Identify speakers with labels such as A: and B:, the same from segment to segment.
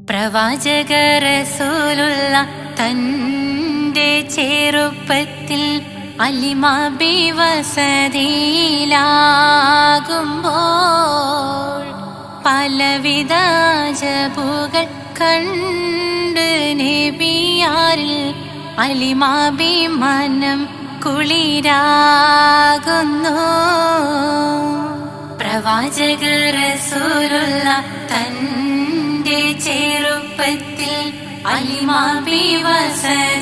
A: പ്രവാചക റസൂലുള്ള തൻ്റെ ചെറുപ്പത്തിൽ അലിമാബി വസതിയിലാകുമ്പോൾ പലവിധ അജബുകൾ കണ്ട് നബിയാരിൽ അലിമാബി മനം കുളിരാകുന്നു. പ്രവാചക റസൂലുള്ള തൻ്റെ ചെറുപ്പത്തിൽ അലിമാബി വസതിയിലാകുമ്പോൾ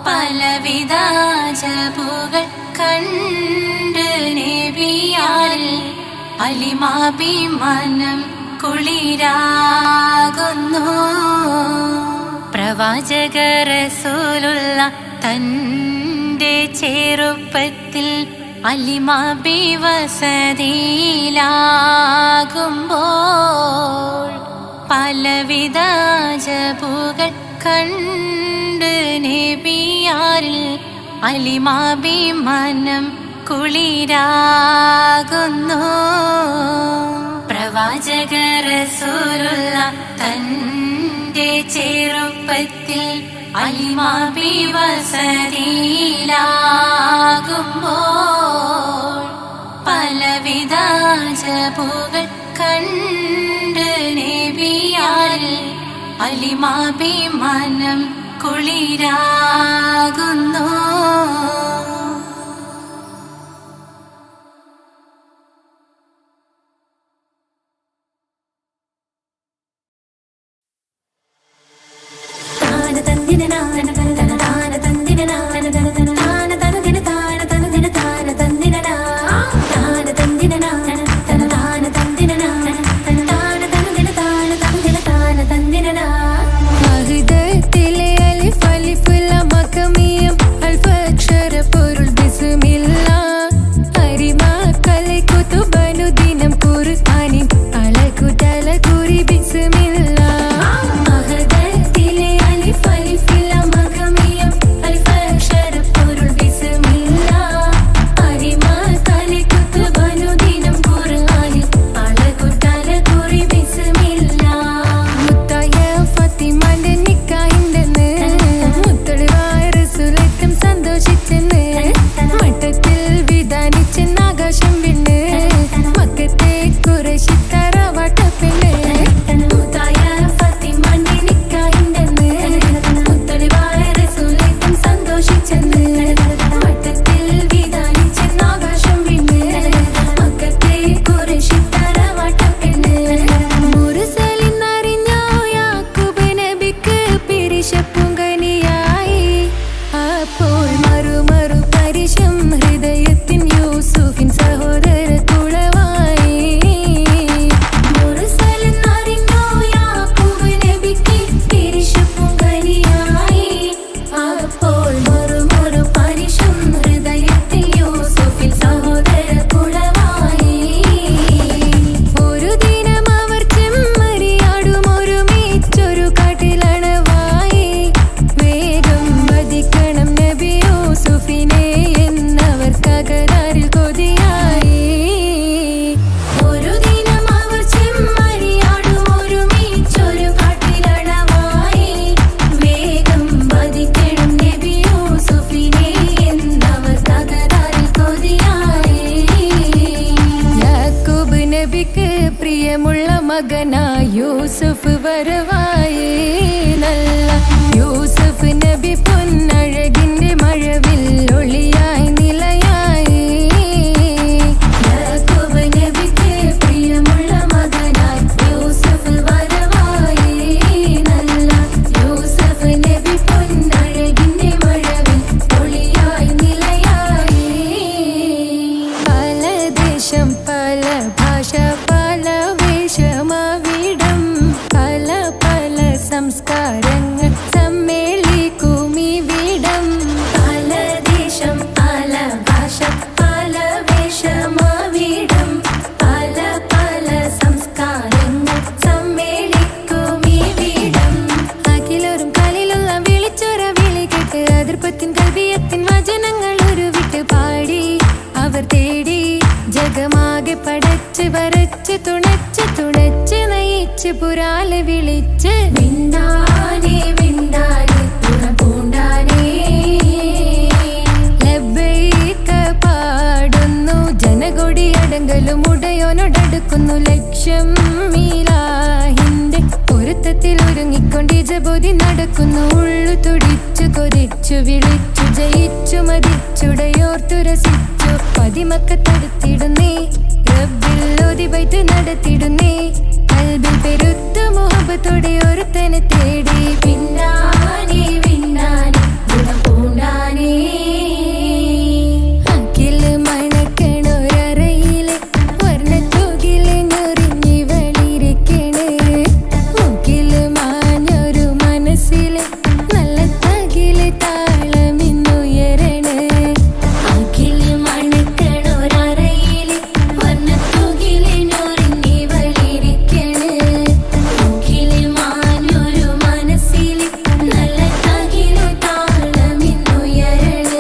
A: പലവിധ അജബുകൾ കണ്ട് നബിയാരിൽ അലിമാബി മനം കുളിരാകുന്നു. പ്രവാചക റസൂലുള്ള തൻ്റെ ചെറുപ്പത്തിൽ അലിമാബി വസതിയിലാകുമ്പോൾ പലവിധ അജബുകൾ കണ്ട് നബിയാരിൽ അലിമാബി മനം കുളിരാകുന്നു. പ്രവാചക റസൂലുള്ള തൻ്റെ ചെറുപ്പത്തിൽ അലിമാബി വസതിയിലാകുമ്പോൾ പലവിധ അജബുകൾ കണ്ട് നബിയാരിൽ അലിമാബി മനം കുളിരാകുന്നു. യൂസുഫ് വരവായേ നല്ല യൂസുഫ് നബി പൊന്നഴകിന്റെ മഴവിൽ ഒളിയായി നിലയായി. യാക്കൂബ് നബിക്ക് പ്രിയമുള്ള മകനായി യൂസുഫ് വരവായേ നല്ല യൂസുഫ് നബി പൊന്നഴകിന്റെ മഴവിൽ ഒളിയായി നിലയായി. പല ദേശം പല ഭാഷ പല വേഷമാവിടം പല പല സംസ്കാരങ്ങൾ സമ്മേളിക്കുമിവിടം. പല ദേശം പല ഭാഷ പല വേഷമാവിടം പല പല സംസ്കാരങ്ങൾ സമ്മേളിക്കുമിവിടം. അഖിലോരും കാലിലുള്ള വിളിച്ചൊര വിളി കേട്ട് അതിർപ്പത്തിൻ കൽവിയത്തിൻ വചനങ്ങൾ ഉരുവിട്ട് പാടി അവർ തേടി ജഗമാകെ പടച്ച് വരച്ച് തുണച്ച് തുണച്ച് തുണച്ച് നയിച്ച് പുരാല് വിളിച്ച് വിണ്ടാനേ വിണ്ടാനേ പൂണ്ടാനേ ലബ്ബൈക പാടുന്നു ജനകൊടി അടങ്കലും ഉടയോനോടടുക്കുന്നു ലക്ഷ്യം മീലാഹിന്റെ പൊരുത്തത്തിൽ ഒരുങ്ങിക്കൊണ്ട് ജബോധി നടക്കുന്നു ഉള്ളു തുടിച്ചു കൊതിച്ചു വിളിച്ചു ജയിച്ചു മതിച്ചുടയോർത്തു രസിച്ചു പതിമക്കത്തടുത്തിടുന്നേ റബ്ബിൽ ഓതിബൈത്ത് നടത്തിടുന്നേ കൽബിൽ പെരുത്ത മുഹബത്തോടെ ഒരുത്തനെ തേടി പിന്നാനേ പിന്നാനേ പൂണ്ടാനേ അഖില് മണക്കണൊരറയില് വർണ്ണത്തൂകില് ഞൊറിഞ്ഞി വളിരിക്കണ് മുക്കില് മാഞ്ഞൊരു മനസ്സില് നല്ല തകില് താളമിന്നുയരണ അഖില് മണക്കണൊരറയില് വർണ്ണത്തൂകില് ഞൊറിഞ്ഞി വളിരിക്കണ് മുക്കില് മാഞ്ഞൊരു മനസ്സില് നല്ല തകില് താളമിന്നുയരണ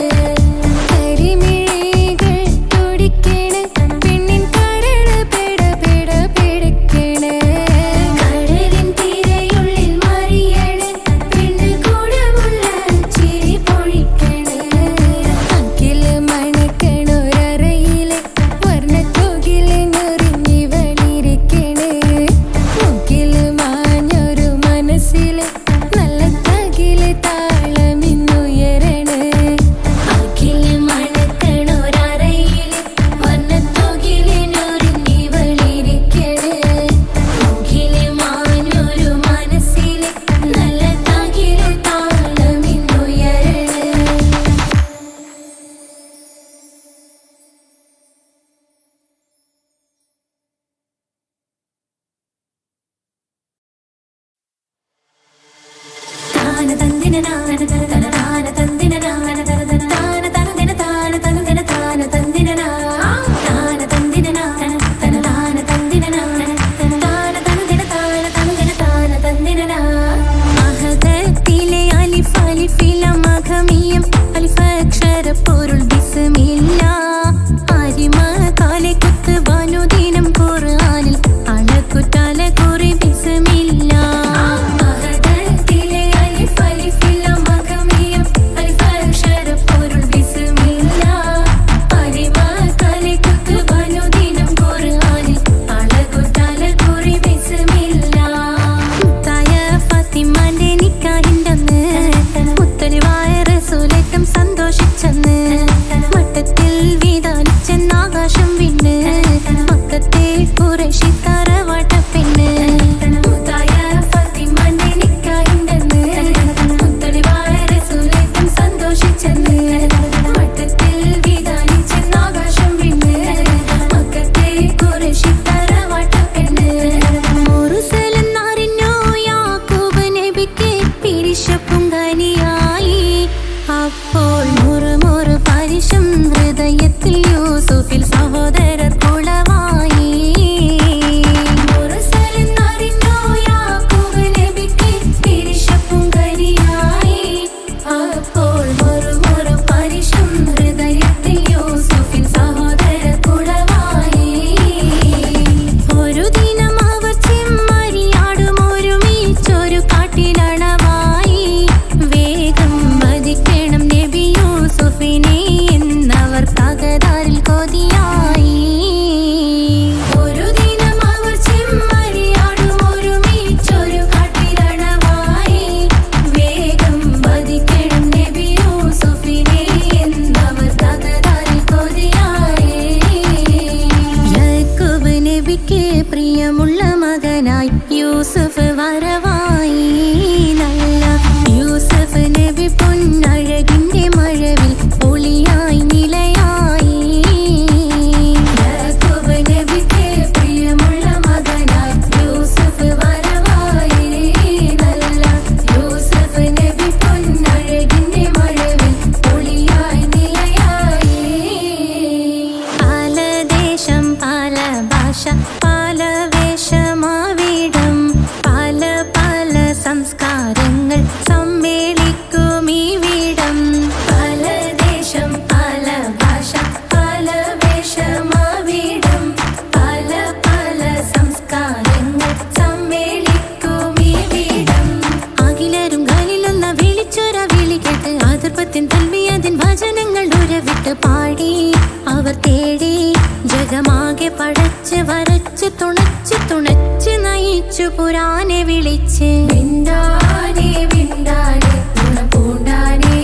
A: കരിമിഴികൾ തുടിക്കണ് പെണ്ണിൻ കരള് പെട പെട പെടക്കണ് കടലിൻ തിരയുള്ളിൽ മറിയണ് പെണ്ണ് കൂടമുള്ള ചിരി പൊഴിക്കണ് അഖില് മണക്കണൊരറയില് വർണ്ണത്തൂകില് ഞൊറിഞ്ഞി വളിരിക്കണ് മുക്കില് മാഞ്ഞൊരു മനസ്സില് നല്ല തകില് താളമിന്നുയരണ അഖില് മണക്കണൊരറയില് വർണ്ണത്തൂകില് ഞൊറിഞ്ഞി വളിരിക്കണ് മുക്കില് മാഞ്ഞൊരു മനസ്സില് നല്ല തകില് താളമിന്നുയരണ താന തന്ദിന നാന തന താന തന്ദിന നാന താന തന്ദിന താന തന്ദിന താന തന്ദിന താന തന്ദിന നാന തന താന തന്ദിന നാന താന തന്ദിന താന തന്ദിന താന തന്ദിന അഹദത്തിലെ അലിഫ് അലിഫില മഖമിയം അലിഫ് അക്ഷര പൊരുൾ ബിസ്മില്ല ആരിമ കാലെ കുത്ത് വനുദിനം ഖുർആനിൽ അളക്കുതല കുറി ബിസ്മില്ല അഹദത്തിലെ അലിഫ് അലിഫില മഖമിയം അലിഫ് അക്ഷര പൊരുൾ ബിസ്മില്ല ആരിമ കാലെ കുത്ത് വനുദിനം ഖുർആനിൽ അളക്കുതല കുറി ബിസ്മില്ല മുത്തായ ഫാത്തിമാന്റെ നിക്കാഹിന്റന്ന് മുത്തലിവായ റസൂലേറ്റം സന്തോഷിച്ചെന്ന് മട്ടത്തിൽ വീതാലിച്ചെന്നാകാശം വിണ്ണ് മക്കത്തെ ഖുറൈശി തറവാട്ടപ്പെണ്ണ് മുത്തായ ഫാത്തിമാന്റെ നിക്കാഹിന്റന്ന് മുത്തലിവായ റസൂലേറ്റം സന്തോഷിച്ചെന്ന് മട്ടത്തിൽ വീതാലിച്ചെന്നാകാശം വിണ്ണ് മക്കത്തെ ഖുറൈശി തറവാട്ടപ്പെണ്ണ് മുറുസലെന്നറിഞ്ഞു യാക്കൂബ് നബിക്ക് പിരിശപ്പുങ്കനിയായി അപ്പോൾ മുറുമുറു പരിശം ഹൃദയത്തിൽ യൂസുഫിൽ സഹോദരർ കുളവായി മുറുസലെന്നറിഞ്ഞു യാക്കൂബ് നബിക്ക് പിരിശപ്പുങ്കനിയായി അപ്പോൾ മുറുമുറു പരിശം ഹൃദയത്തിൽ യൂസുഫിൽ സഹോദരർ കുളവായി ഒരു ദിനം അവർ ചെമ്മരിയാടും ഒരുമിച്ചൊരു കാട്ടിലണവായി വേഗം വധിക്കണം നബി യൂസുഫിനെ എന്നവർ തകരാറിൽ കൊതിയായി ഒരു ദിനം അവർ ചെമ്മരിയാടും ഒരുമിച്ചൊരു കാട്ടിലണവായി വേഗം വധിക്കണം നബി യൂസുഫിനെ എന്നവർ തകരാറിൽ കൊതിയായി യാക്കൂബ് നബിക്ക് പ്രിയമുള്ള മകനായി യൂസുഫ് വരവായി നല്ല യൂസുഫ് നബി പൊന്നഴകിന്റെ മഴവിൽ ഒളിയായി നിലയായി യാക്കൂബ് നബിക്ക് പ്രിയമുള്ള മകനായി യൂസുഫ് വരവായി നല്ല യൂസുഫ് നബി പൊന്നഴകിന്റെ മഴവിൽ ഒളിയായി നിലയായി പാലദേശം പാല ഭാഷ പാലവേഷം വരച്ച് തുണച്ച് തുണച്ച് നയിച്ചു പുരാനെ വിളിച്ച് വിണ്ടാനേ വിണ്ടാനേ പൂണ്ടാനേ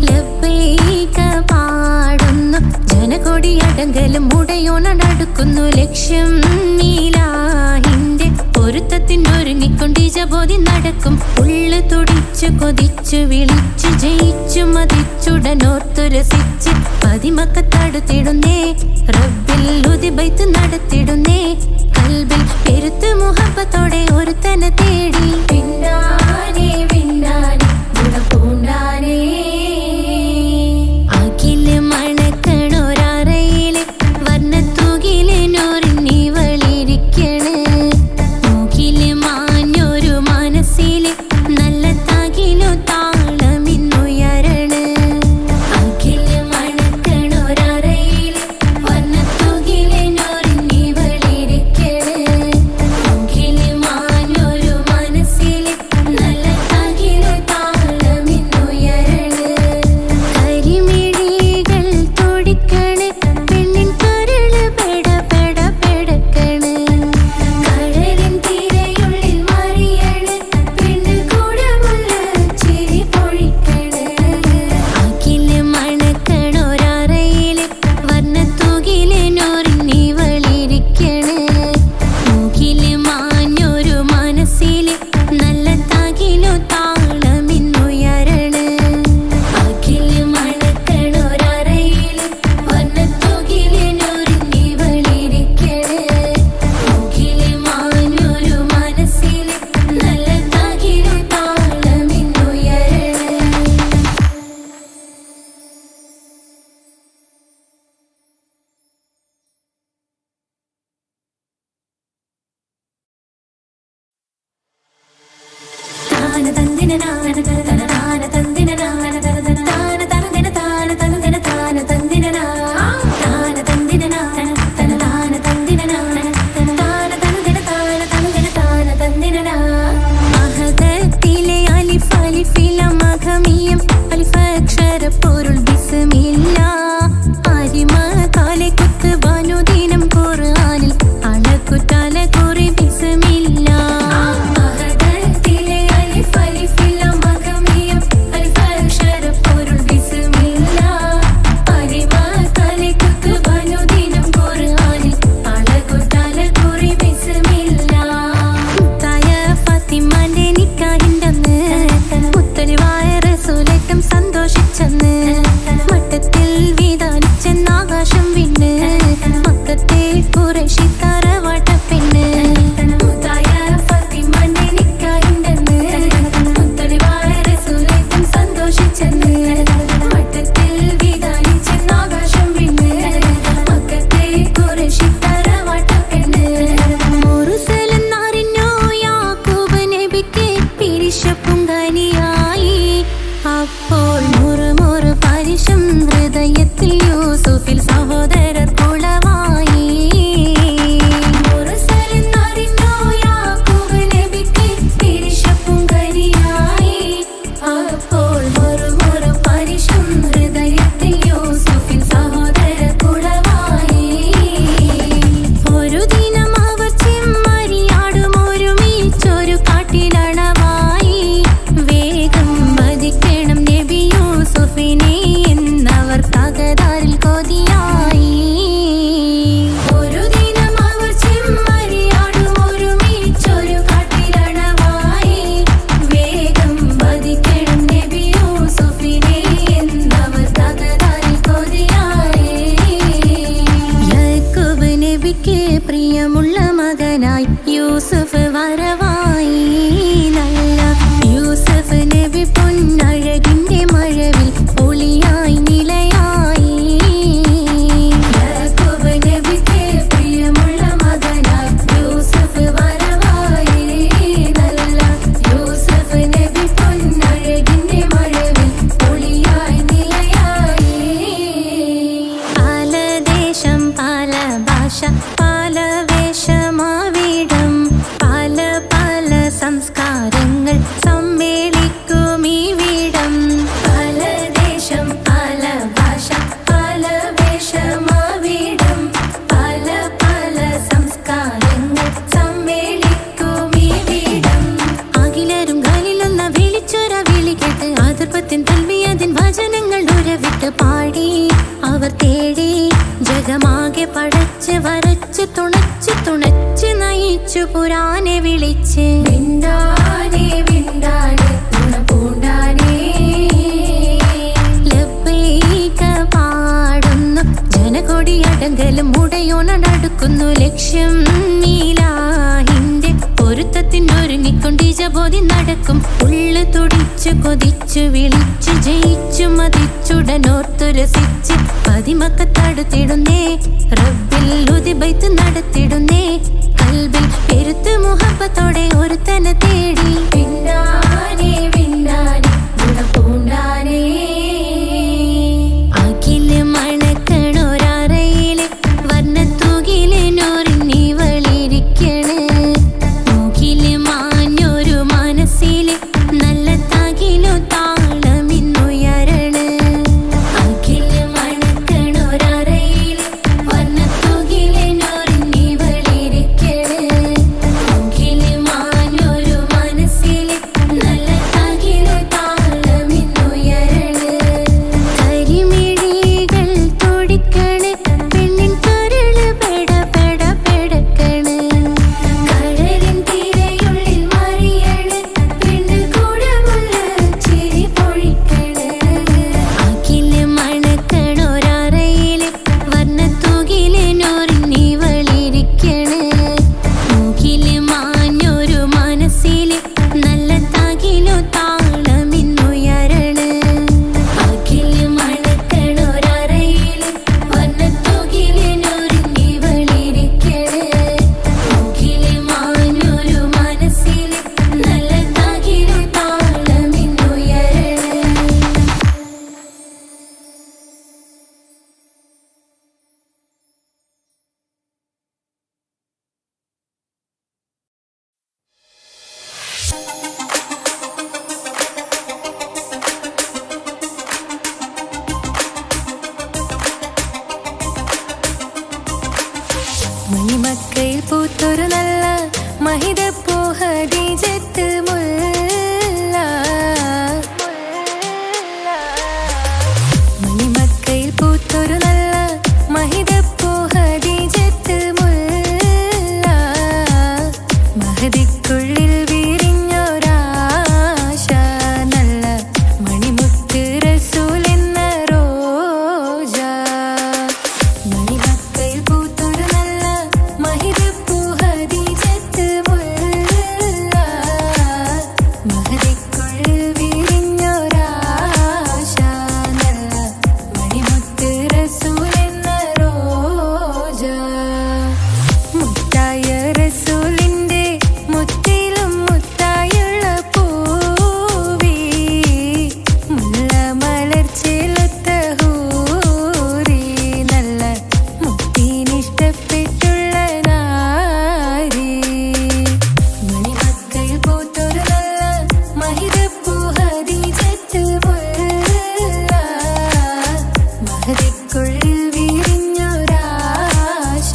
A: ലബ്ബൈക പാടുന്നു ജനകൊടിയടങ്കലും മുടയോണടുക്കുന്നു ലക്ഷ്യം നീലാഹിന്റെ പൊരുത്തത്തിനൊരുങ്ങിക്കൊണ്ടിജബോധി നടക്കും ഉള്ളു തുടിച്ചു കൊതിച്ചു വിളിച്ചു ജയിച്ചു മതിച്ചുടനോർത്തു രസിച്ച് പതിമക്കത്തടുത്തിടുന്നേ റബ്ബിൽ ഉദിബൈത്ത് നടത്തിടുന്നേ കൽബിൽ പെരുത്ത് മുഹബത്തോടെ ഒരുത്തനെ തേടി പിന്നാനേ പിന്നാനേ ഗുണപൂണ്ടാനേ അഖില് മണക്കണൊരറയില് വർണ്ണത്തൂകില് നൂറിനി വളിരിക്കണ് മൂക്കില് മാഞ്ഞൊരു മനസ്സില് നല്ല തകിലു താളമിന്നുയരണ അഖില് മണക്കണൊരറയില് വർണ്ണത്തൂകില് നൂറിനി വളിരിക്കണ് മൂക്കില് മാഞ്ഞൊരു മനസ്സില് നല്ല തകിലു താളമിന്നുയരണ കരിമിഴികൾ തുടിക്കണ് പെണ്ണിൻ കരള് പെട പെട പെടക്കണ് കഴലിൻ തിരയുള്ളിൽ മറിയണ് പെണ്ണ് കൂടമുള്ള ചിരി പൊഴിക്കണ് അഖില് മണക്കണൊരറയില് വർണ്ണത്തൂകില് നൂറിനി വളിരിക്കണ് മൂക്കില് മാഞ്ഞൊരു മനസ്സില് നല്ല തകിലു താളമിന്നുയരണ അഖില് മണക്കണൊരറയില് വർണ്ണത്തൂകില് നൂറിനി വളിരിക്കണ് മൂക്കില് മാഞ്ഞൊരു മനസ്സില് നല്ല തകിലു താളമിന്നുയരണ താന തന്ദിന നാന തന താന തന്ദിന നാന തന താന തന്ദിന താന തന്ദിന താന തന്ദിന താന തന്ദിന നാന തന താന തന്ദിന നാന തന താന തന്ദിന താന തന്ദിന താന തന്ദിന മഹദത്തിലെ അലിഫ് അലിഫില മഖമിയം അലിഫ് അക്ഷര പൊരുൾ ബിസ്മില്ല അരിമ കാലെ കുത്ത് ബനുദിനം ഖുർആനിൽ അളക്കുതല കുറി ബിസ്മില്ല മഹദത്തിലെ അലിഫ് അലിഫില മഖമിയം അലിഫ് അക്ഷര പൊരുൾ ബിസ്മില്ല അരിമ കാലെ കുത്ത് ബനുദിനം ഖുർആനിൽ അളക്കുതല കുറി ബിസ്മില്ല മുത്തായ ഫാത്തിമാന്റെ നിക്കാഹിന്റന്ന് മുത്തലിവായ റസൂലേറ്റം സന്തോഷിച്ചെന്ന് മട്ടത്തിൽ വീതാനിച്ചെന്ന് ആകാശം വിണ്ണ് മക്കത്തെ ഖുറൈശി തറവാട്ടപ്പെണ്ണ് മുത്തായ ഫാത്തിമാന്റെ നിക്കാഹിന്റന്ന് മുത്തലിവായ റസൂലേറ്റം സന്തോഷിച്ചെന്ന് മട്ടത്തിൽ വീതാനിച്ചെന്ന് ആകാശം വിണ്ണ് മക്കത്തെ ഖുറൈശി തറവാട്ടപ്പെണ്ണ് മുർസലെന്നറിഞ്ഞു യാക്കൂബ് നബിക്ക് പിരിശപ്പുങ്കനിയായി അപ്പോൾ മുറുമുറു പരിശം ഹൃദയത്തിൽ യൂസുഫിൽ സഹോദരർ കുളവായി മുർസലെന്നറിഞ്ഞു യാക്കൂബ് നബിക്ക് പിരിശപ്പുങ്കനിയായി അപ്പോൾ മുറുമുറു പരിശം ഹൃദയത്തിൽ യൂസുഫിൽ സഹോദരർ കുളവായി ഒരു ദിനം അവർ ചെമ്മരിയാടും ഒരുമിച്ചൊരു കാട്ടിലണവായി വേഗം വധിക്കണം നബി യൂസുഫിനെ എന്നവർ തകരാറിൽ കൊതിയായി ഒരു ദിനം അവർ ചെമ്മരിയാടും ഒരുമിച്ചൊരു കാട്ടിലണവായി വേഗം വധിക്കണം നബി യൂസുഫിനെ എന്നവർ തകരാറിൽ കൊതിയായി യാക്കൂബ് നബിക്ക് പ്രിയമുള്ള മകനായി യൂസുഫ് വരവായി നല്ല യൂസുഫ് നബി പൊന്നഴകിന്റെ മഴവിൽ ഒളിയായി നിലയായി യാക്കൂബ് നബിക്ക് പ്രിയമുള്ള മകനായി യൂസുഫ് വരവായി നല്ല യൂസുഫ് നബി പൊന്നഴകിന്റെ മഴവിൽ ഒളിയായി നിലയായി പല ദേശം പല ഭാഷ പല വേഷമാവിടം പല പല സംസ്കാരങ്ങൾ സമ്മേളിക്കും ഇവിടം പല ദേശം പല ഭാഷ പല വേഷമാവിടം പല തുണച്ച് നയിച്ചു പുരാനെ വിളിച്ച് വിണ്ടാനേ വിണ്ടാനേ പൂണ്ടാനേ ലബ്ബൈക പാടുന്നു ജനകൊടിയടങ്കലും മുടയോണടുക്കുന്നു ലക്ഷ്യം നീലാഹിന്റെ പൊരുത്തത്തിനൊരുങ്ങിക്കൊണ്ട് ജബോധി നടക്കും ഉള്ളു തുടിച്ചു കൊതിച്ചു വിളിച്ചു ജയിച്ചു മതിച്ചുടനോർത്തു രസിച്ച് പതിമക്കത്തടുത്തിടുന്നേ റബ്ബിൽ ഉദിബൈത്ത് നടത്തിടുന്നേ കൽബിൽ പെരുത്ത് മുഹബത്തോടെ ഒരുത്തനെ തേടി വിണ്ടാനേ വിണ്ടാനേ പൂണ്ടാനേ അഖില് മണക്കണൊരറയില് വർണ്ണത്തൂകില് നോറിഞ്ഞി വളിരിക്കണ് മൂക്കില് മാഞ്ഞൊരു മനസ്സില് നല്ല തകിലു താളമിന്നുയരണ അഖില് മണക്കണൊരറയില് വർണ്ണത്തൂകില് നോറിഞ്ഞി വളിരിക്കണ് മൂക്കില് മാഞ്ഞൊരു മനസ്സില് നല്ല തകിലു താളമിന്നുയരണ കരിമിഴികൾ തുടിക്കണ് പെണ്ണിൻ കരള് പെട പെട പെടക്കണ് കടലിൻ തിരയുള്ളിൽ മറിയണ് പെണ്ണ് കൂടമുള്ള ചിരി പൊഴിക്കണ് അഖില് മണക്കണൊരറയില് വർണ്ണത്തൂകില് നോറിഞ്ഞി വളിരിക്കണ് മൂക്കില് മാഞ്ഞൊരു മനസ്സില് നല്ല തകിലു താളമിന്നുയരണ അഖില് മണക്കണൊരറയില് വർണ്ണത്തൂകില് നോറിഞ്ഞി വളിരിക്കണ് മൂക്കില് മാഞ്ഞൊരു മനസ്സില് നല്ല തകിലു താളമിന്നുയരണ മണിമക്കയിൽ പൂത്തൊരു നല്ല മഹിതപ്പൂ ഹദീജത്ത് മുല്ല മണിമക്കയിൽ പൂത്തൊരു നല്ല മഹിതപ്പൂ ഹദീജത്ത് മുല്ല മഹദിക്കുള്ളിൽ വിരിഞ്ഞൊരാശ നല്ല മണിമുത്ത് റസൂൽ എന്ന റോജ മണിമക്കയിൽ പൂത്തൊരു നല്ല മഹിതപ്പൂ ഹദീജത്ത് മുല്ല മഹദിക്കുള്ളിൽ വിരിഞ്ഞൊരാശ നല്ല മണിമുത്ത് റസൂൽ എന്ന റോജ മുത്തായ റസൂലിന്റെ മുത്തിലും മുത്തായുള്ള പൂവി മുല്ല മലർച്ചെലുത്ത ഹൂറി നല്ല മുത്തിനിഷ്ടപ്പെട്ടുള്ള നാരി മണിമക്കയിൽ പൂത്തൊരു നല്ല മഹിതപ്പൂ ഹദീജത്ത് മുല്ല മഹദിക്കുള്ളിൽ വിരിഞ്ഞൊരാശ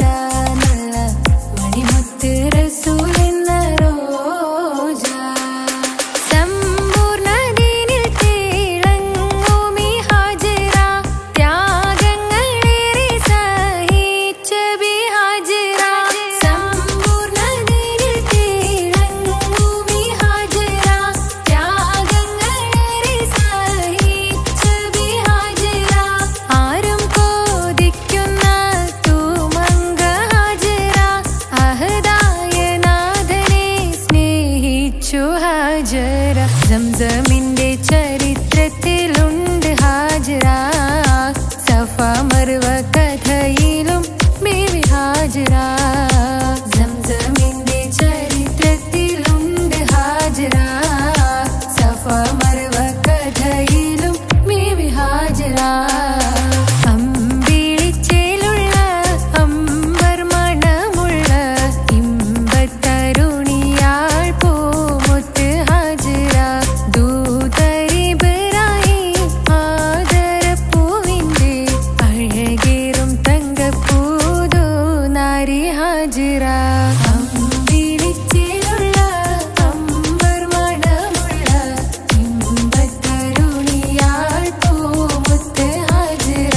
A: നല്ല മണിമുത്ത് റസൂൽ എന്ന റോജ സമ്പൂർണ്ണദീനിൽ തിളങ്ങുമീ ഹാജറ ത്യാഗങ്ങളേറെ സഹിച്ച ബിഹാജറ സമ്പൂർണ്ണദീനിൽ തിളങ്ങുമീ ഹാജറ ത്യാഗങ്ങളേറെ സഹിച്ച ബിഹാജറ ആരും കോതിക്കുന്ന തൂമങ്ക ഹാജറ അഹദായ നാഥനെ സ്നേഹിച്ചു ഹാജറ സംസമിന്റെ ചരിത്രത്തിലുണ്ട് ഹാജറ സഫ മർവ കഥയിലും ബീവി ഹാജറ സംസമിന്റെ ചരിത്രത്തിലുണ്ട് ഹാജറ സഫ മർവ കഥയിലും ബീവി ഹാജറ അമ്പിളിച്ചേലുള്ള അമ്പർ മണമുള്ള ഇമ്പത്തരുണിയാൾ പൂമുത്ത് ഹാജറ ദൂതരിബറായി ആദരപ്പൂവിന്റെ അഴകേറും തങ്കപ്പൂതോ നാരി ഹാജറ അമ്പിളിച്ചേലുള്ള അമ്പർ മണമുള്ള ഇമ്പത്തരുണിയാൾ പൂമുത്ത് ഹാജറ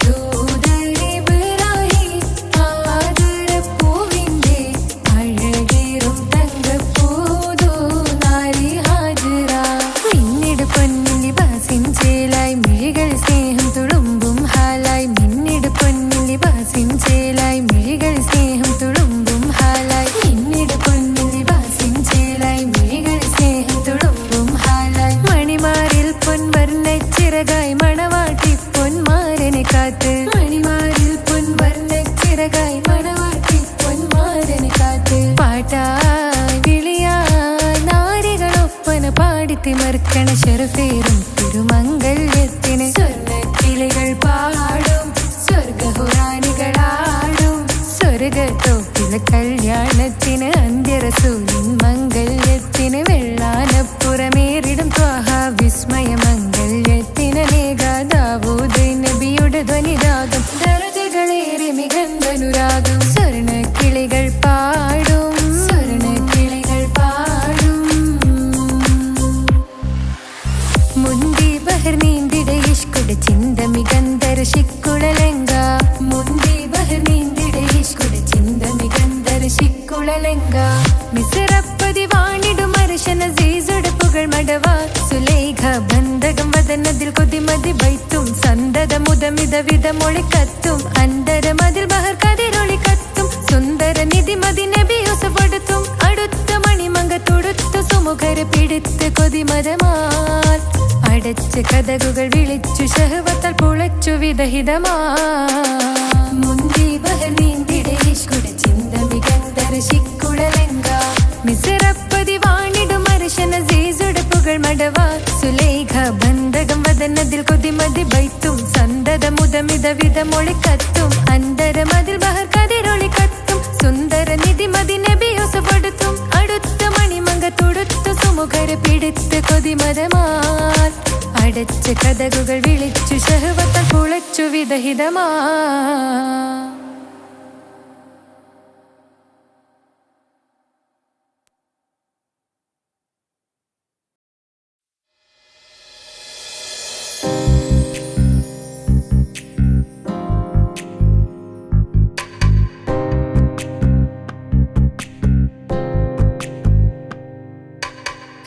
A: ദൂതരിബറായി ആദരപ്പൂവിന്റെ പാട്ടായി വിളിയായി നാരികളൊപ്പന പാടിത്തിമർക്കണ ശരഫേറും തിരുമംഗല്യത്തിന് സ്വർണ്ണക്കിളികൾ പാടും സ്വർഗഹുറാനികളാടും സ്വർഗത്തോപ്പിലെ കല്യാണത്തിന് അന്ത്യറസൂലിൻ മംഗല്യത്തിന് വെള്ളാനപ്പുറമേറിടും ത്വാഹ വിസ്മയ മംഗല്യത്തിന് ദാവൂദ് നബിയുടെ ധ്വനിരാഗം ദരജകളേറെ മികന്ധനുരാഗം സ്വർണ്ണക്കിളികൾ പാടും സ്വർണ്ണക്കിളികൾ പാടും മുന്തി ബഹർ നീന്തിട ഇഷ്കുടെ ചിന്ത മികന്ധര ശിക്കുളലങ്ക മുന്തി ബഹർ നീന്തിട ഇഷ്കുടെ ചിന്ത മികന്ധര ശിക്കുളലങ്ക മിസറപ്പതി വാണിടും അർശന സീസുടെ പുകൾ മടവ സുലൈഖ ബന്ധകം വദനതിൽ കൊതിമതി ബൈത്തും സന്തത മുതമിത വിധമൊളി കത്തും അന്തരമതിൽ ബഹർ കതിരൊളി കത്തും സുന്ദര നിധിമതി നബി യൂസഫടുത്തും അടുത്ത മണിമങ്ക തൊടുത്തു സുമുഖര് പിടിത്ത് കൊതിമതമാൽ അടച്ച് കഥകുകൾ വിളിച്ചു ഷഹവത്താൽ പുളച്ചു വിദഹിതമാ മുന്തി ബഹർ നീന്തിടെ ഇഷ്കുടെ ചിന്ത മികന്ധര ശിക്കുളലങ്ക മിസറപ്പതി വാണിടും അർശന സീസുടെ പുകൾ മടവ സുലൈഖ ബന്ധകം വദനതിൽ കൊതിമതി ബൈത്തും സന്തത മുതമിത വിധമൊളി കത്തും അന്തരമതിൽ ബഹർ കതിരൊളി കത്തും സുന്ദര നിധിമതി നബി യൂസഫടുത്തും അടുത്ത മണിമങ്ക തൊടുത്തു സുമുഖര് പിടിത്ത് കൊതിമതമാൽ അടച്ച് കഥകുകൾ വിളിച്ചു ഷഹവത്താൽ പുളച്ചു വിദഹിതമാ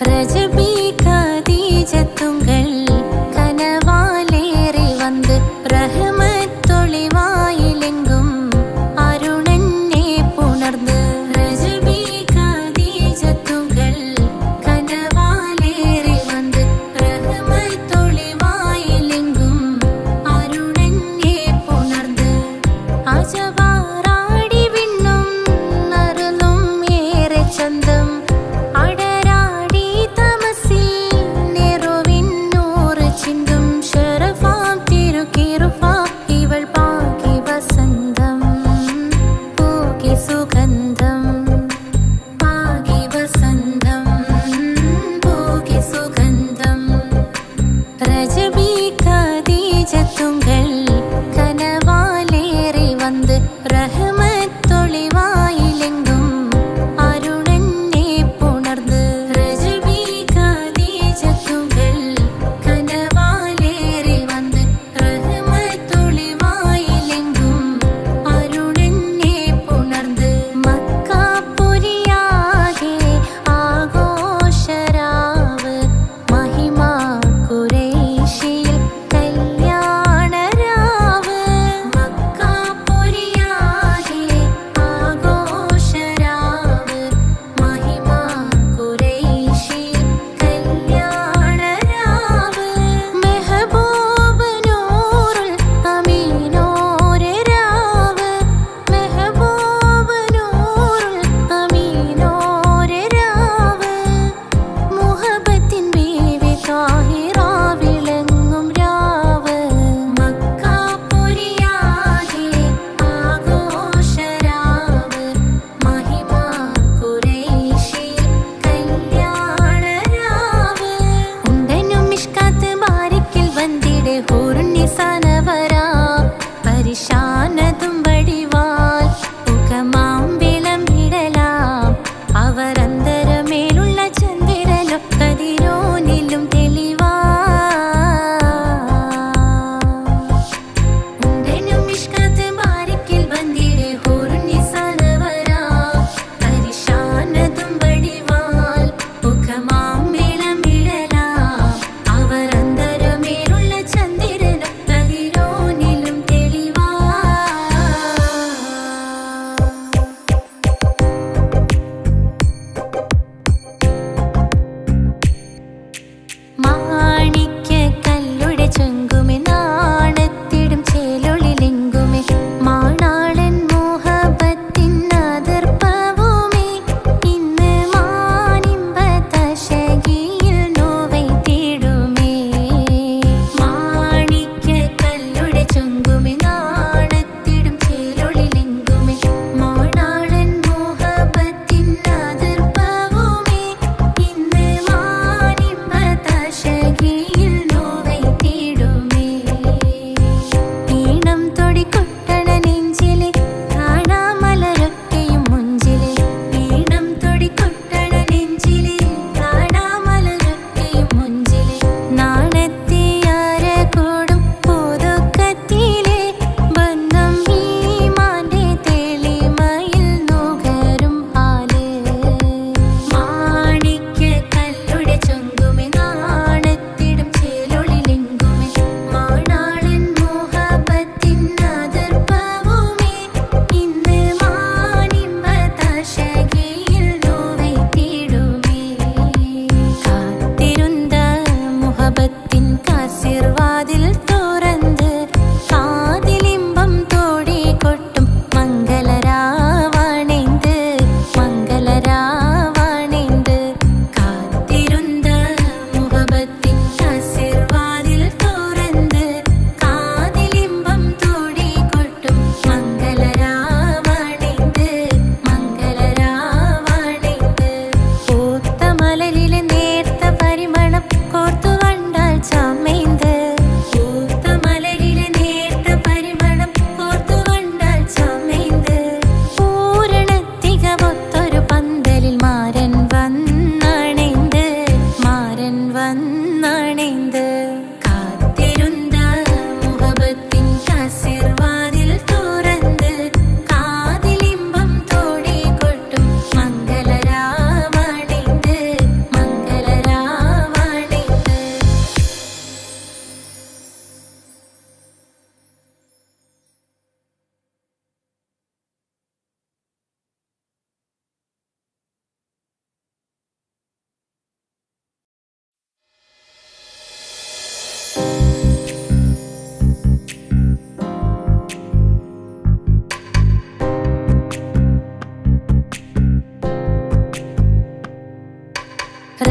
B: ரஜபி கதீஜத்துங்கள் கனவாலேறி வந்து ரஹமத்தொளிவாயிலெங்கும் அருணன்னே புணர்ந்து ரஜபி கதீஜத்துங்கள் கனவாலேறி வந்து ரஹமத்தொளிவாயிலெங்கும் அருணன்னே புணர்ந்து അജവാറാടി വിണ്ണും നറുന്നും ഏറെ ചന്തം അടരാടി തമസിൽ നെറുവിന്നൂർ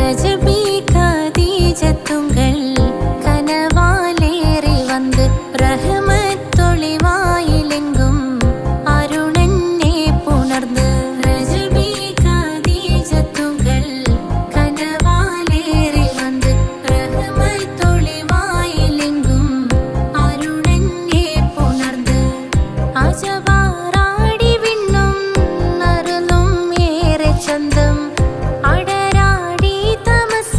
B: രജബി ഖദീജത്തുങ്കൾ കനവാലേറി വന്ന് റഹ്മത്തൊളിവായിലെങ്കും അരുണനെ പുണർന്ന് രജബി ഖദീജത്തുങ്കൾ കനവാലേറി വന്ന് റഹ്മത്തൊളിവായിലെങ്കും അരുണനെ പുണർന്ന് അജവാറാടി വിണ്ണും നറുന്നും ഏറെ ചന്തം അടരാടി തമസ്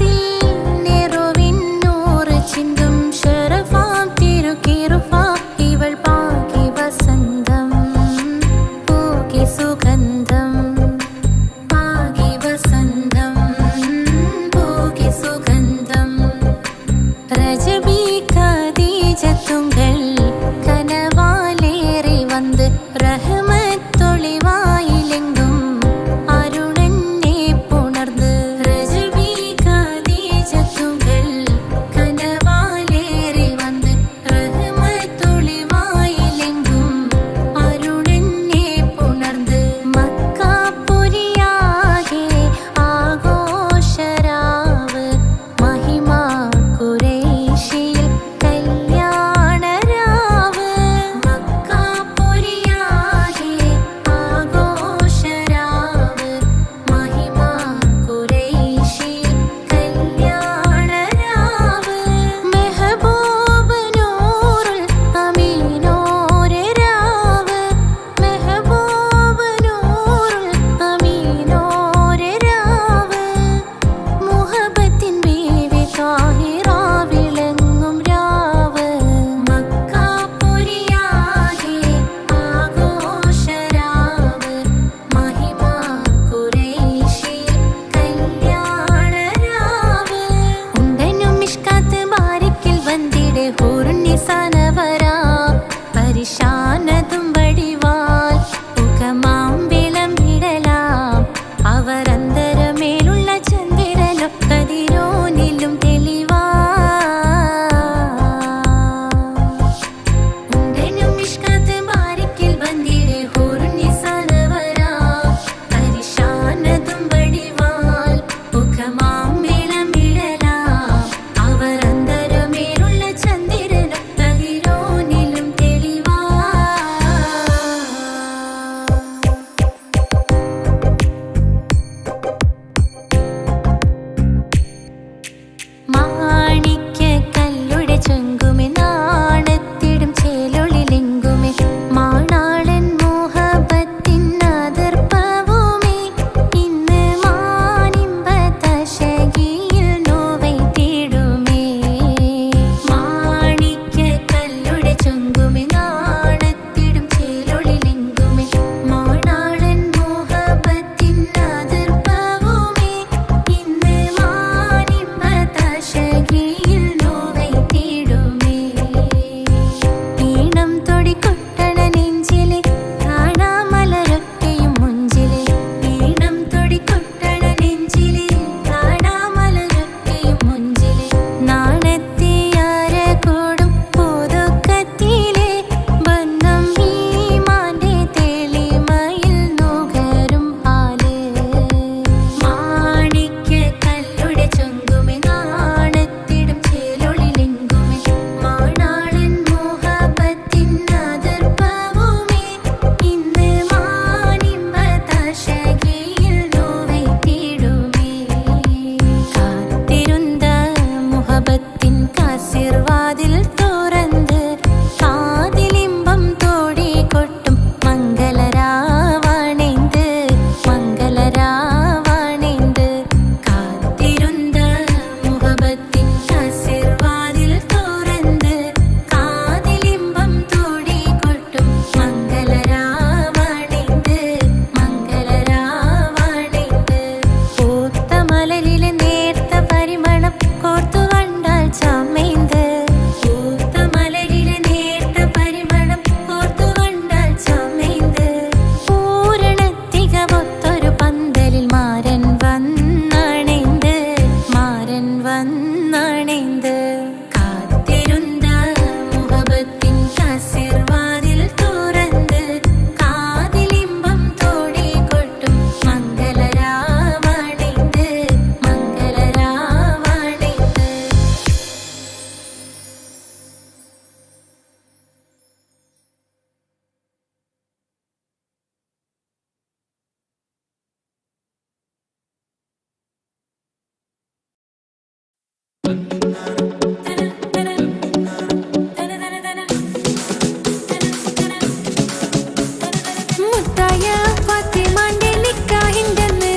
B: മുത്തായ ഫാത്തിമാന്റെ നിക്കാഹിന്റെന്ന്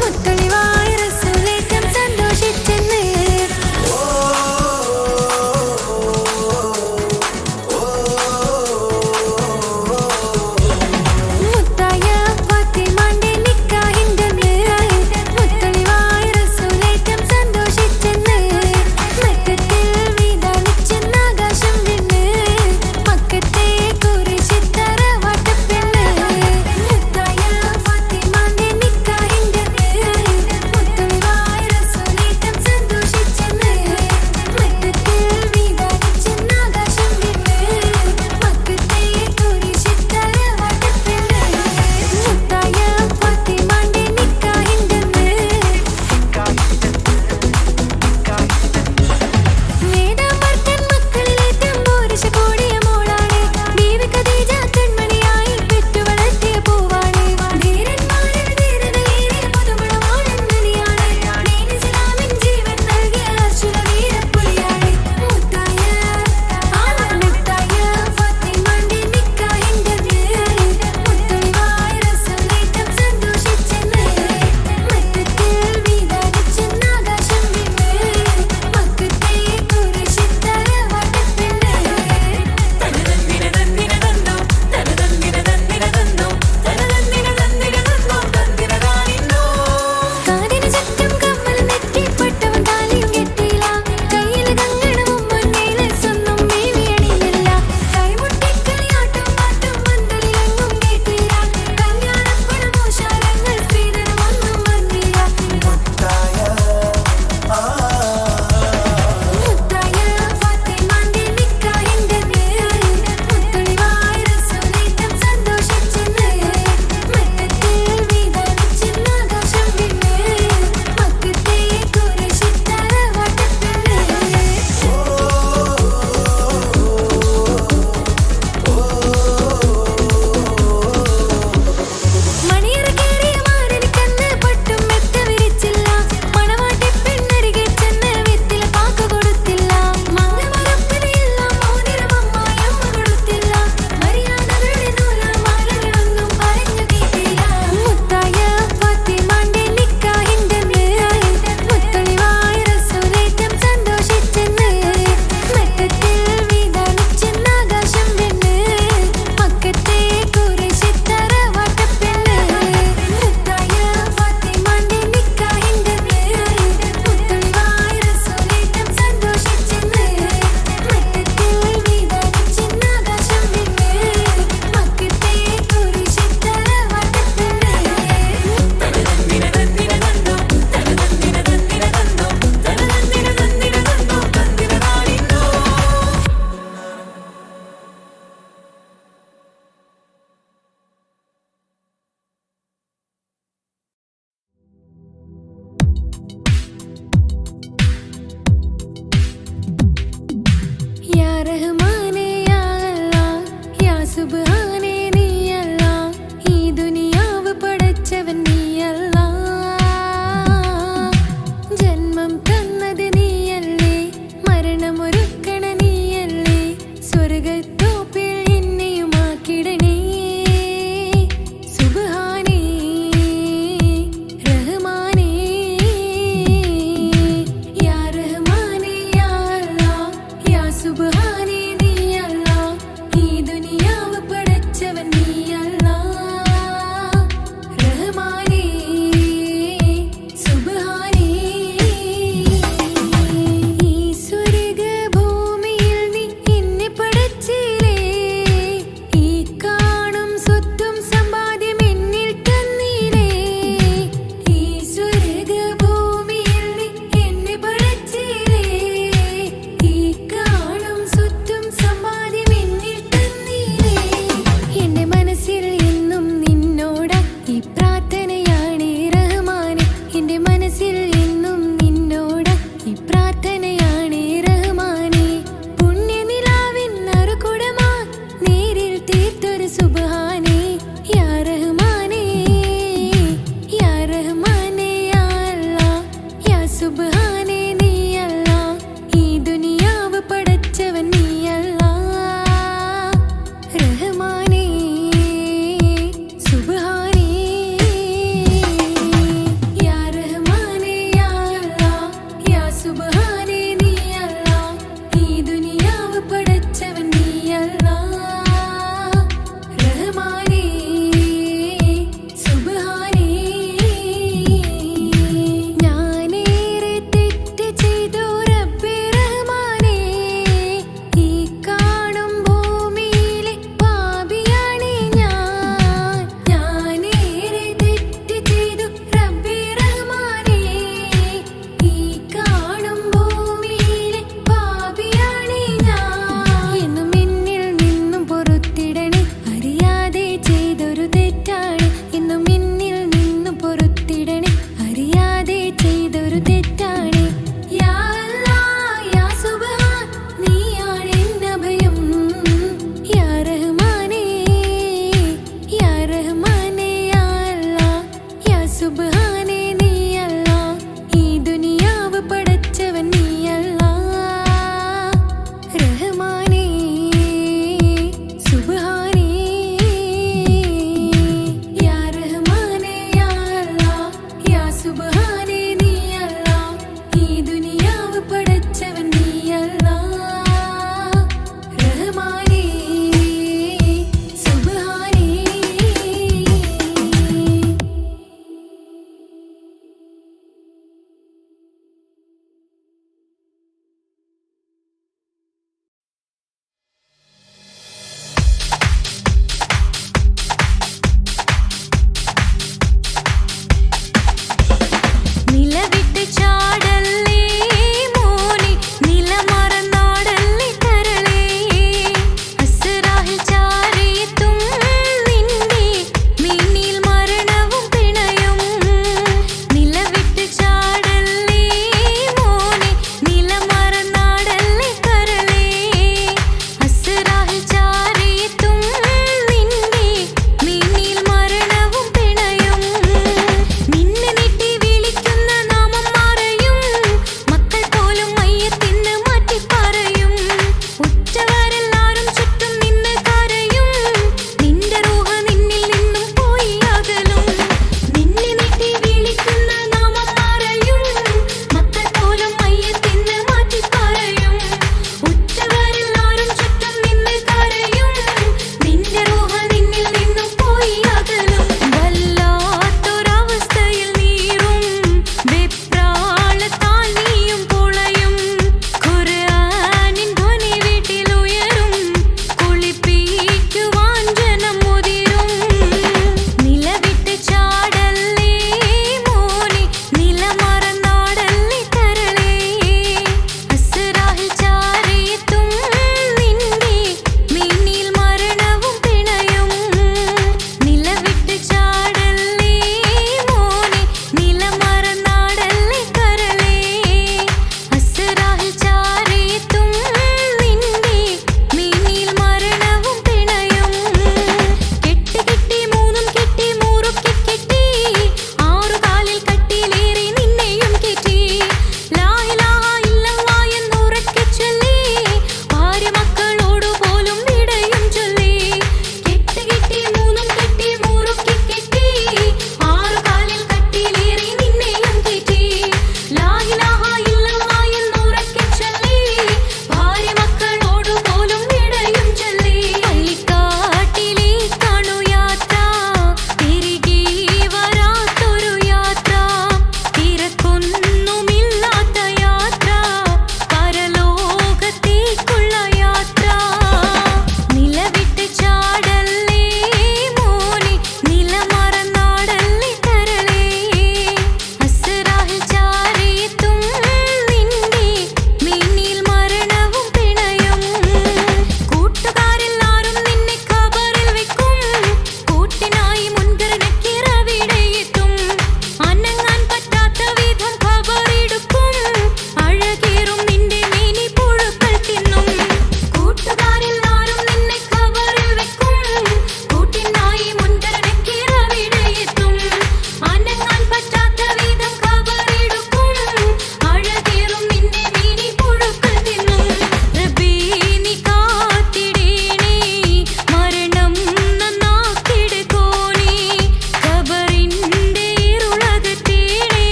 B: മുത്തളിവായ റസൂലേറ്റം സന്തോഷിച്ചെന്ന് മുത്തായ ഫാത്തിമാന്റെ നിക്കാഹിന്റെന്ന് മുത്തളിവായ റസൂലേറ്റം സന്തോഷിച്ചെന്ന്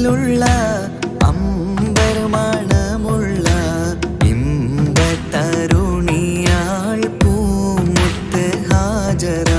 C: ചേലുള്ള അമ്പർ മണമുള്ള ഇമ്പത്തരുണിയാൾ പൂമുത്ത് ഹാജറ.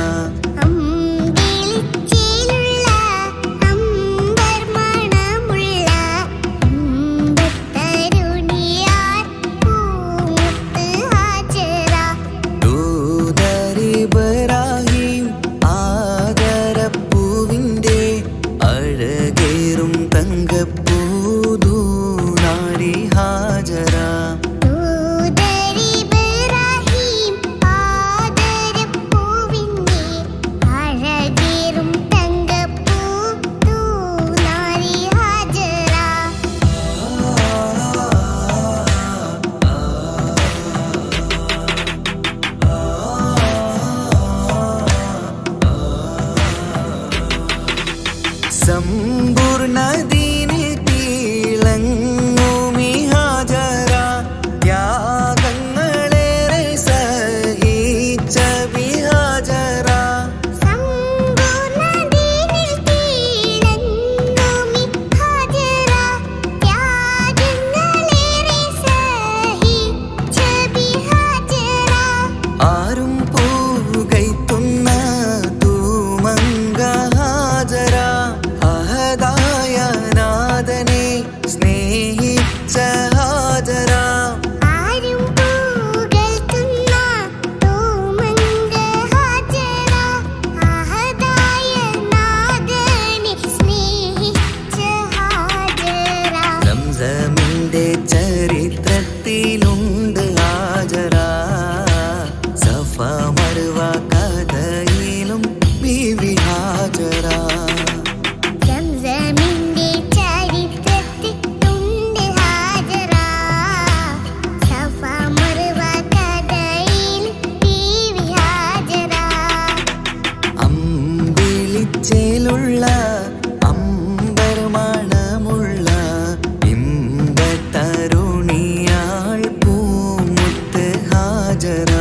C: ഇബ്രാഹിം ആദരപ്പൂവിൻ്റെ അഴകേറും തങ്കപ്പൂതൂനാരി ഹാജറ. സമ്പൂർണ്ണദീനിൽ തിളങ്ങുമി ഹാജറ. ത്യാഗങ്ങളേറെ സഹിച്ച ബിഹാജറ. ആരും പൂകൈത്തുന്ന തൂമങ്ക ഹാജറ. അഹദായ നാഥനെ സ്നേഹിച്ച ഹാജറ. സംസമിന്റെ ചരിത്രത്തിലുണ്ട് ഹാജറ. സഫ മർവ കഥയിലും ബീവി ഹാജറ. ചേലുള്ള അമ്പർ മണമുള്ള ഇമ്പത്തരുണിയാൾ പൂമുത്ത് ഹാജറ.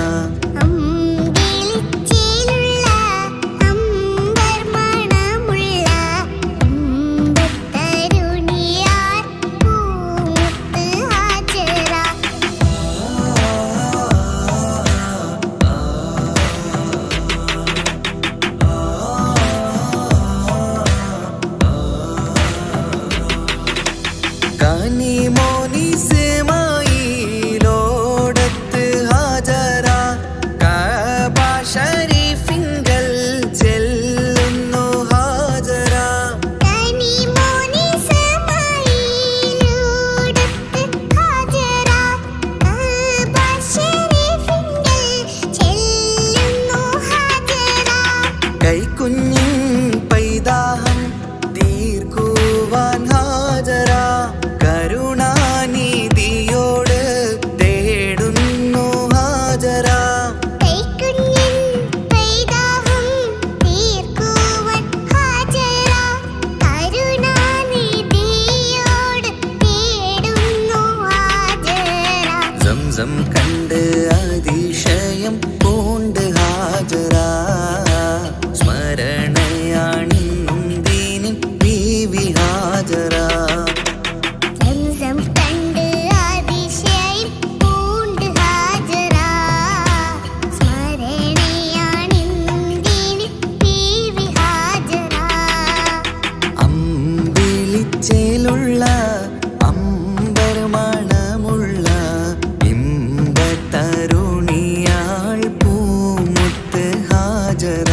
C: കനി മോനിസ്മായിലോടത്ത് ഹാജറ. കഅബ ശരീഫിങ്കൽ ചെല്ലുന്നു ഹാജറ. കൈക്കുഞ്ഞിൻ പൈതാഹം തീർക്കുവാൻ ഹാജറ. കരുണാനിധിയോട് തേടുന്നു ഹാജറ. സംസം കണ്ട് അതിശയം പൂണ്ട് ഹാജറ. സ്മരണയാണിന്നും ദീനിൻ ബീവി ഹാജറ. ചേലുള്ള അമ്പർ മണമുള്ള ഇമ്പത്തരുണിയാൾ പൂമുത്ത് ഹാജറ.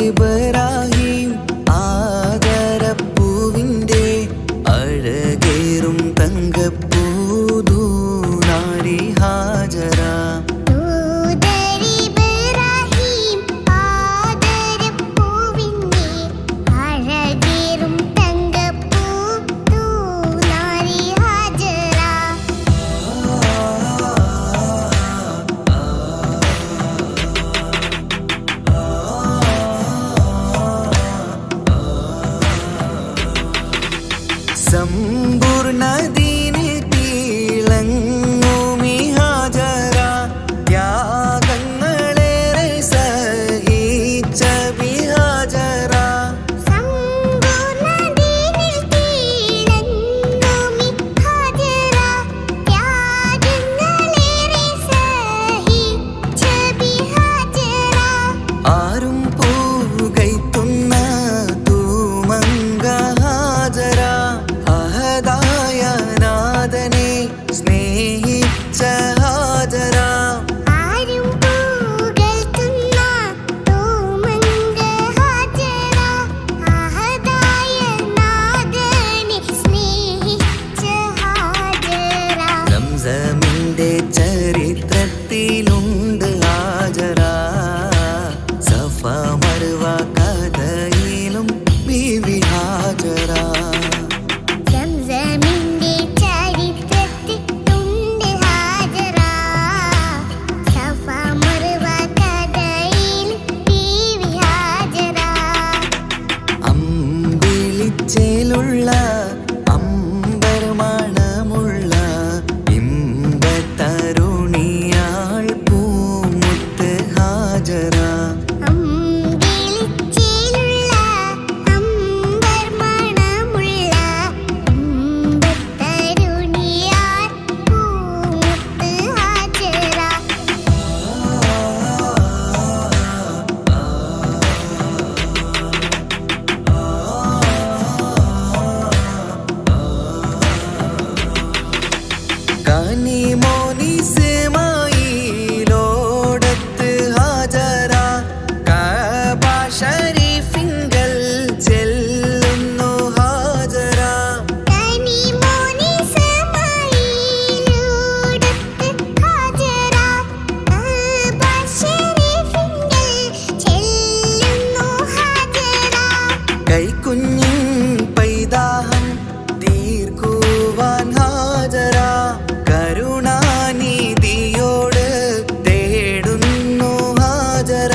C: ഇബ്രാഹിം ആദരപ്പൂവിൻ്റെ അഴകേറും തങ്കപ്പൂതു നാരി ഹാജറ സമ്പൂർണ്ണദീനിൽ തിളങ്ങുമി ഹാജറ ത്യാഗങ്ങളേറെ സഹിച്ച ബിഹാജറ ആരും പൂകൈത്തുന്ന തൂമങ്ക ഹാജറ അഹദായ നാഥനെ സ്നേഹിച്ച ഹാജറ സംസമിന്റെ ചരിത്രത്തിലുണ്ട് ഹാജറ സഫ മർവ കഥയിലും ബീവി ഹാജറ അമ്പിളിച്ചേലുള്ള അമ്പർമണമുള്ള ഇമ്പത്തരുണിയാൾ പൂമുത്ത് ഹാജറ കനിമോനിസ്മായിലോടത്ത് ഹാജറ കഅബ ശരീഫിങ്കൽ ചെല്ലുന്നു ഹാജറ കൈക്കുഞ്ഞിൻ പൈതാഹം തീർക്കുവാൻ ഹാജറ കരുണാനിധിയോട് തേടുന്നു ഹാജറ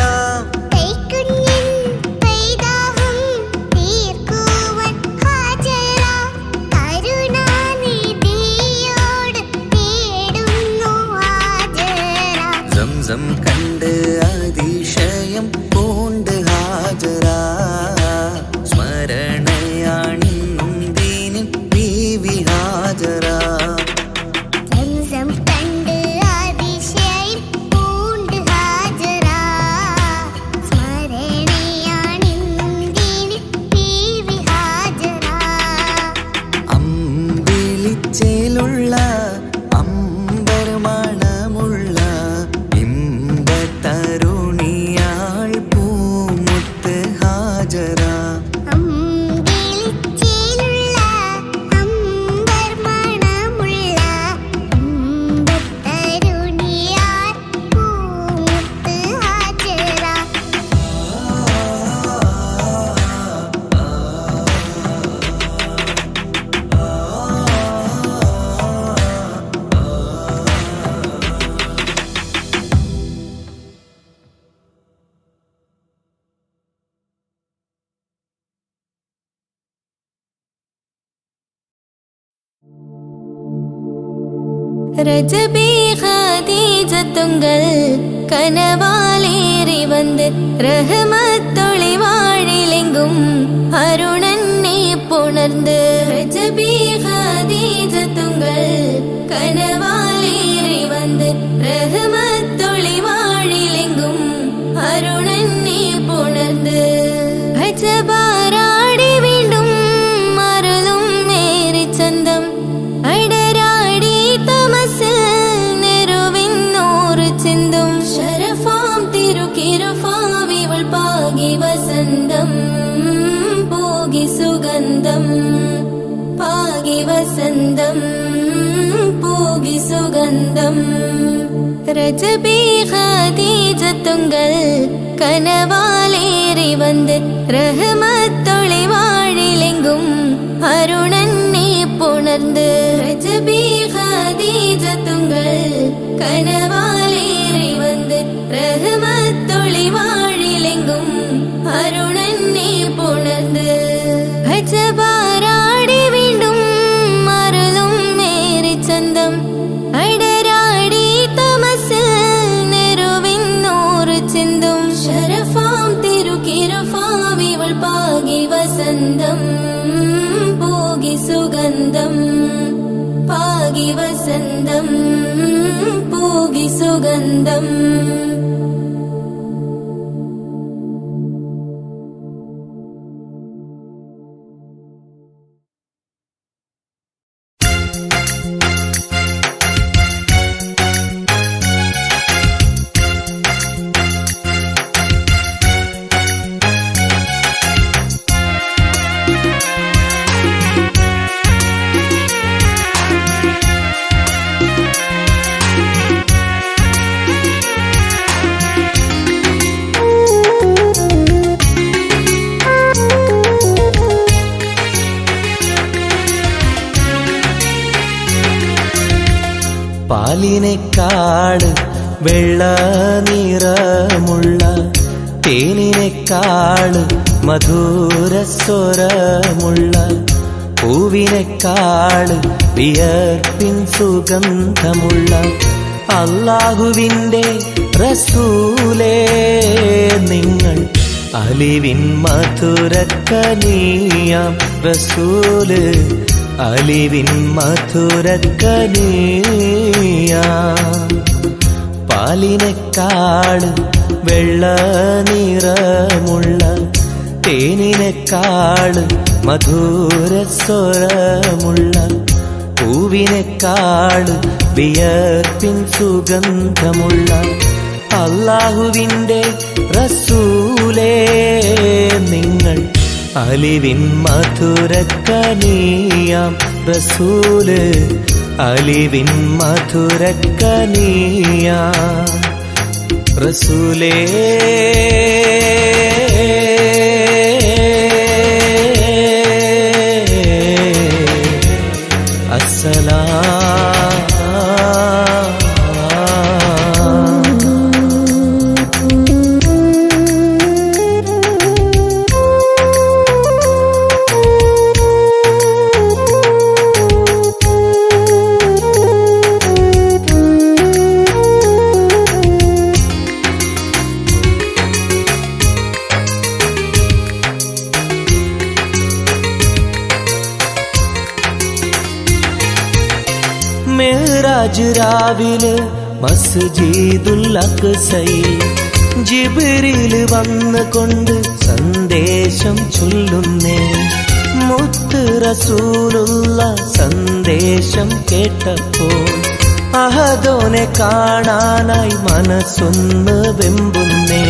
C: സംസം കണ്ട് അതിശയം പൂണ്ട് ഹാജറ സ്മരണയാണിന്നും ദീനിൻ ബീവി ഹാജറ അമ്പിളിച്ചേലുള്ള അമ്പർമണമുള്ള ഇമ്പത്തരുണിയാൾ പൂമുത്ത് ഹാജറ
B: ரஜபி ஹதீஜத்துங்கள் கனவாலேறி வந்து ரஹமத்தொளி வாழிலெங்கும் அருணன்னே புணர்ந்து ரஜபி ஹதீஜத்துங்கள் கனவாலேறி வந்து ரஹமத்தொளி வாழிலெங்கும் அருணன்னே புணர்ந்து அஜபாராடி வேண்டும் அருளும் நேரி சந்தம் അടരാടി തമസിൽ നെരുവിൻ നൂറ് ചിന്തും ശരഫാം തിരുക്കിരുഫാവിവൾ പാ പാകി വസന്തം പൂകി സുഗന്ധം പാകി വസന്തം പൂകി സുഗന്ധം രജബി ഖദീജത്തുങ്കൾ കനവാലേറി വന്ന് റഹ്മത്തൊളി വാഴിലെങ്കും അരുണന്നെ പുണർന്ന് രജബി ഖദീജത്തുങ്കൾ കനവാലേറി വന്ന് റഹ്മത്തൊളി വാഴിലെങ്കും അരുണന്നെ പുണർന്ന് അജബാരാടി വീണ്ടും മറലും മേറി ചന്തം അടരാടി തമസിൽ നെരുവിന്നൂറ് ചിന്തും ശരഫാം തിരുക്കിരഫാം ഇവൾ പാകി വസന്തം പൂകി സുഗന്ധം പാകി വസന്തം പൂകി സുഗന്ധം
C: പാലിനെക്കാട് വെള്ള നിറമുള്ള തേനിനെക്കാട് മധുരസ്വരമുള്ള പൂവിനെക്കാട് വിയർപ്പിൻ സുഗന്ധമുള്ള അല്ലാഹുവിൻ്റെ റസൂലേ നിങ്ങൾ അലിവിൻ മധുരക്കനിയാം റസൂല് അലിവിൻ മധുരക്കനിയാം പാലിനെക്കാട് വെള്ള നിറമുള്ള തേനിനെക്കാട് മധുരസ്വരമുള്ള പൂവിനെക്കാട് വിയർപ്പിൻ സുഗന്ധമുള്ള അല്ലാഹുവിൻ്റെ റസൂലേ നിങ്ങൾ അലിവിൻ മധുരക്കനിയാം റസൂല് അലിവിൻ മധുരക്കനിയാം റസൂലേ മെഹ്റാജ് രാവിലെ മസ്ജിദുൽ അഖ്സയിൽ ജിബ്രീൽ വന്നുകൊണ്ട് സന്ദേശം ചൊല്ലുന്നേ മുത്ത് റസൂലുള്ള സന്ദേശം കേട്ടപ്പോൾ അഹദോനെ കാണാനായി മനസ്സൊന്ന് വെമ്പുന്നേ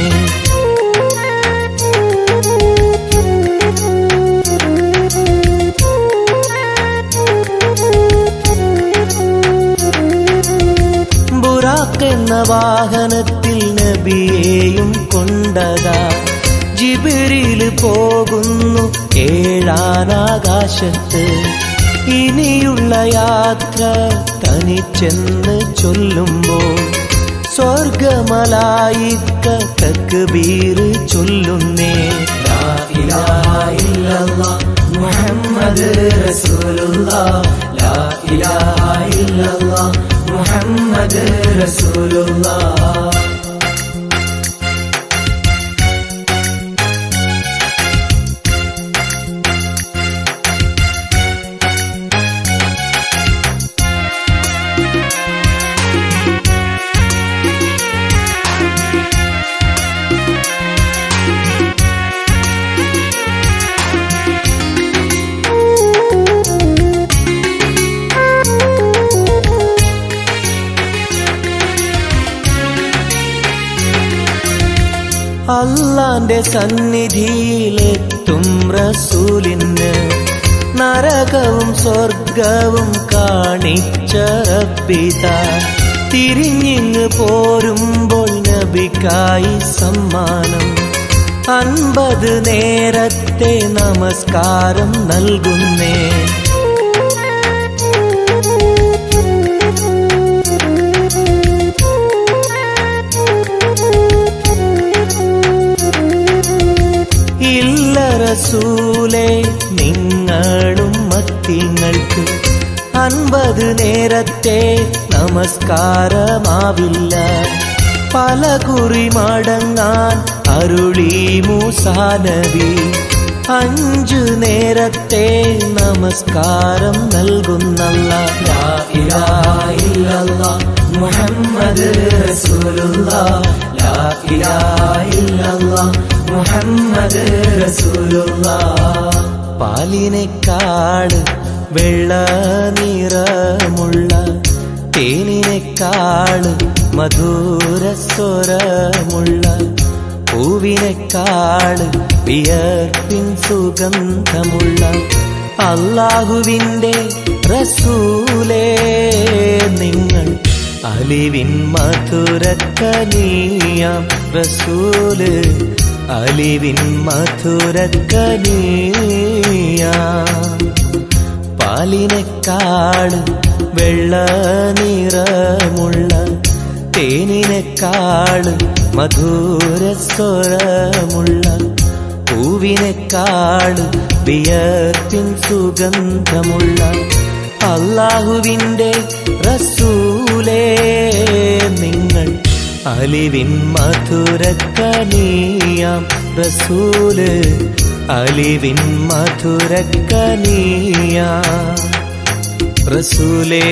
C: എന്ന വാഹനത്തിൽ നബിയെയും കൊണ്ടതാ ജിബ്രീൽ പോകുന്നു ഏഴാനാകാശത്ത് ഇനിയുള്ള യാത്ര തനിച്ചെന്ന് ചൊല്ലുമ്പോൾ സ്വർഗമലായിക്ക തക്ബീർ ചൊല്ലുന്നേ ലാ ഇലാഹ ഇല്ലല്ലാഹ് മുഹമ്മദ് റസൂലുള്ളാഹ് ലാ ഇലാഹ ഇല്ലല്ലാഹ് മുഹമ്മദ് റസൂലുള്ളാഹ് അല്ലാന്റെ സന്നിധിയിലെത്തും റസൂലിന് നരകവും സ്വർഗവും കാണിച്ച റബ്ബിത തിരിഞ്ഞിങ്ങ് പോരുമ്പോൾ നബിക്കായി സമ്മാനം 50 നേരത്തെ നമസ്കാരം നൽകുന്നേ. ഇല്ല റസൂലേ നിങ്ങളും മത്തിങ്ങൾക്ക് 50 നേരത്തെ നമസ്കാരമാവില്ല. പല കുറി മടങ്ങാൻ അരുളി മൂസാ നബി 5 നേരത്തെ നമസ്കാരം നൽകുന്നല്ലാഹ്. ലാ ഇലാഹ ഇല്ലല്ലാഹ് മുഹമ്മദ് റസൂലുള്ളാഹ്. ലാ ഇലാഹ ഇല്ലല്ലാഹ് മുഹമ്മദ് റസൂലുള്ളാഹ്. പാലിനെക്കാട് വെള്ള നിറമുള്ള തേനിനെക്കാട് മധുരസ്വരമുള്ള പൂവിനെക്കാട് വിയർപ്പിൻ സുഗന്ധമുള്ള അല്ലാഹുവിൻ്റെ റസൂലേ നിങ്ങൾ അലിവിൻ മധുരക്കനിയാം റസൂല് അലിവിൻ മധുരക്കനിയാം. പാലിനെക്കാട് വെള്ള നിറമുള്ള തേനിനെക്കാട് മധുരസ്വരമുള്ള പൂവിനെക്കാട് വിയർപ്പിൻ സുഗന്ധമുള്ള അല്ലാഹുവിൻ്റെ റസൂലേ നിങ്ങൾ അലിവിൻ മധുരക്കനിയാം റസൂല് അലിവിൻ മധുരക്കനിയാം റസൂലേ.